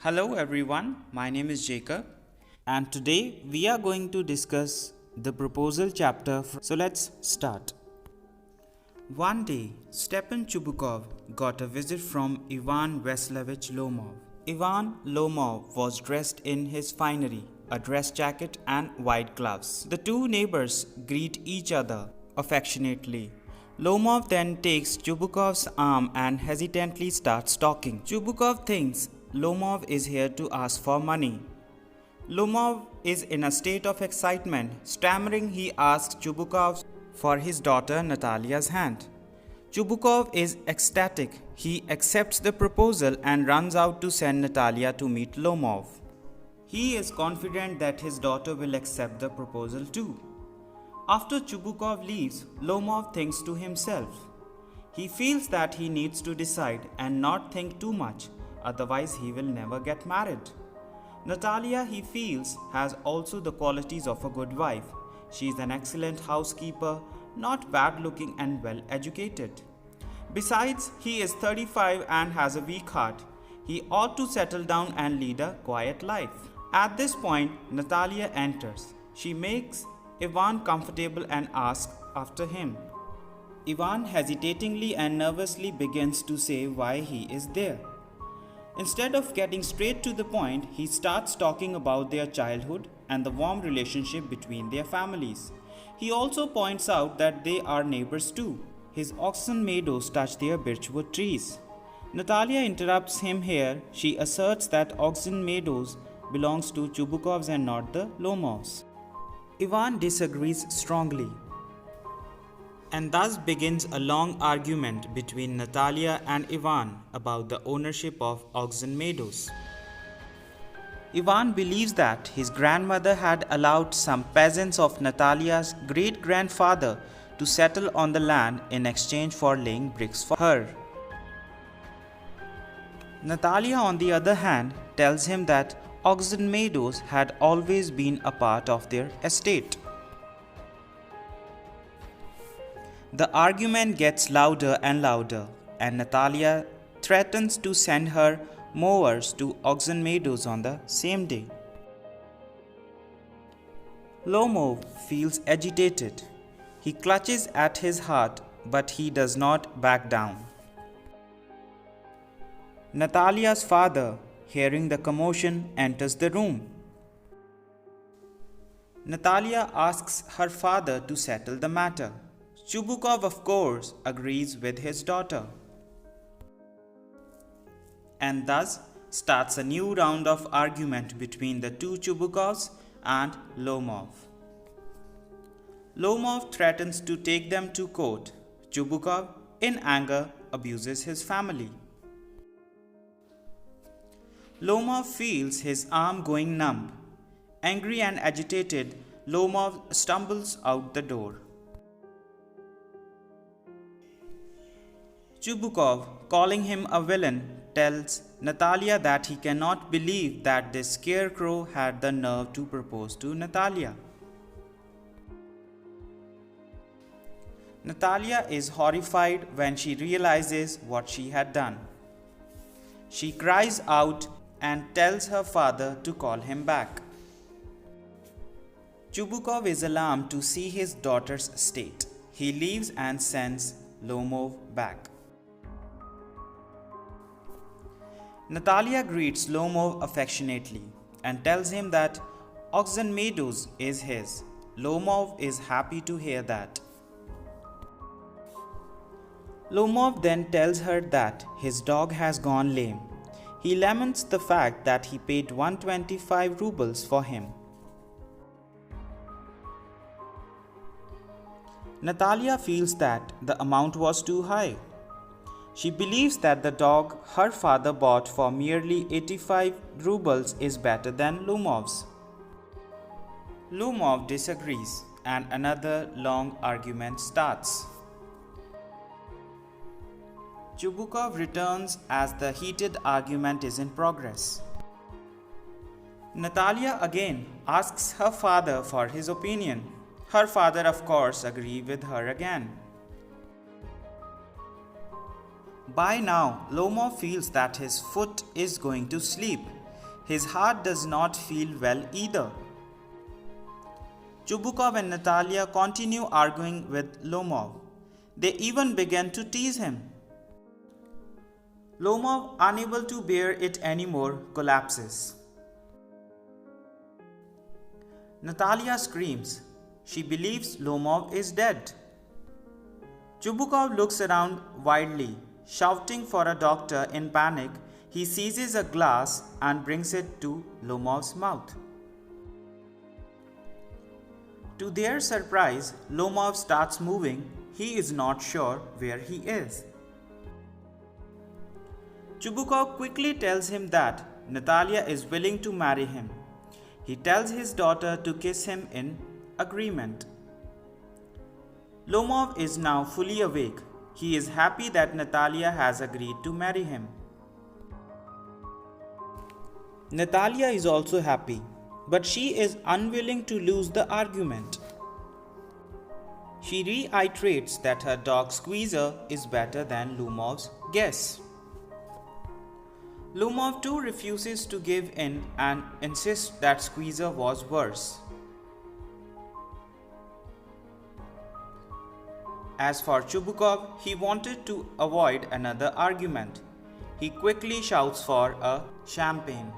Hello everyone, my name is Jacob and today we are going to discuss the proposal chapter. So let's start. One day, Stepan Chubukov got a visit from Ivan Vasilievich Lomov. Ivan Lomov was dressed in his finery, a dress jacket and white gloves. The two neighbors greet each other affectionately. Lomov then takes Chubukov's arm and hesitantly starts talking. Chubukov thinks Lomov is here to ask for money. Lomov is in a state of excitement. Stammering, he asks Chubukov for his daughter Natalia's hand. Chubukov is ecstatic. He accepts the proposal and runs out to send Natalia to meet Lomov. He is confident that his daughter will accept the proposal too. After Chubukov leaves, Lomov thinks to himself. He feels that he needs to decide and not think too much, otherwise he will never get married. Natalia, he feels, has also the qualities of a good wife. She is an excellent housekeeper, not bad looking and well educated. Besides, he is 35 and has a weak heart. He ought to settle down and lead a quiet life. At this point, Natalia enters. She makes Ivan comfortable and asks after him. Ivan hesitatingly and nervously begins to say why he is there. Instead of getting straight to the point, he starts talking about their childhood and the warm relationship between their families. He also points out that they are neighbors too. His oxen meadows touch their birchwood trees. Natalia interrupts him here. She asserts that oxen meadows belongs to Chubukovs and not the Lomovs. Ivan disagrees strongly, and thus begins a long argument between Natalia and Ivan about the ownership of oxen meadows. Ivan believes that his grandmother had allowed some peasants of Natalia's great-grandfather to settle on the land in exchange for laying bricks for her. Natalia, on the other hand, tells him that oxen meadows had always been a part of their estate. The argument gets louder and louder, and Natalia threatens to send her mowers to oxen meadows on the same day. Lomov feels agitated. He clutches at his heart, but he does not back down. Natalia's father, hearing the commotion, enters the room. Natalia asks her father to settle the matter. Chubukov, of course, agrees with his daughter, and thus starts a new round of argument between the two Chubukovs and Lomov. Lomov threatens to take them to court. Chubukov, in anger, abuses his family. Lomov feels his arm going numb. Angry and agitated, Lomov stumbles out the door. Chubukov, calling him a villain, tells Natalia that he cannot believe that this scarecrow had the nerve to propose to Natalia. Natalia is horrified when she realizes what she had done. She cries out and tells her father to call him back. Chubukov is alarmed to see his daughter's state. He leaves and sends Lomov back. Natalia greets Lomov affectionately and tells him that oxen meadows is his. Lomov is happy to hear that. Lomov then tells her that his dog has gone lame. He laments the fact that he paid 125 rubles for him. Natalia feels that the amount was too high. She believes that the dog her father bought for merely 85 rubles is better than Lomov's. Lomov disagrees, and another long argument starts. Chubukov returns as the heated argument is in progress. Natalia again asks her father for his opinion. Her father, of course, agrees with her again. By now, Lomov feels that his foot is going to sleep. His heart does not feel well either. Chubukov and Natalia continue arguing with Lomov. They even begin to tease him. Lomov, unable to bear it anymore, collapses. Natalia screams. She believes Lomov is dead. Chubukov looks around wildly, shouting for a doctor. In panic, he seizes a glass and brings it to Lomov's mouth. To their surprise, Lomov starts moving. He is not sure where he is. Chubukov quickly tells him that Natalia is willing to marry him. He tells his daughter to kiss him in agreement. Lomov is now fully awake. He is happy that Natalia has agreed to marry him. Natalia is also happy, but she is unwilling to lose the argument. She reiterates that her dog Squeezer is better than Lomov's guess. Lomov too refuses to give in and insists that Squeezer was worse. As for Chubukov, he wanted to avoid another argument. He quickly shouts for a champagne.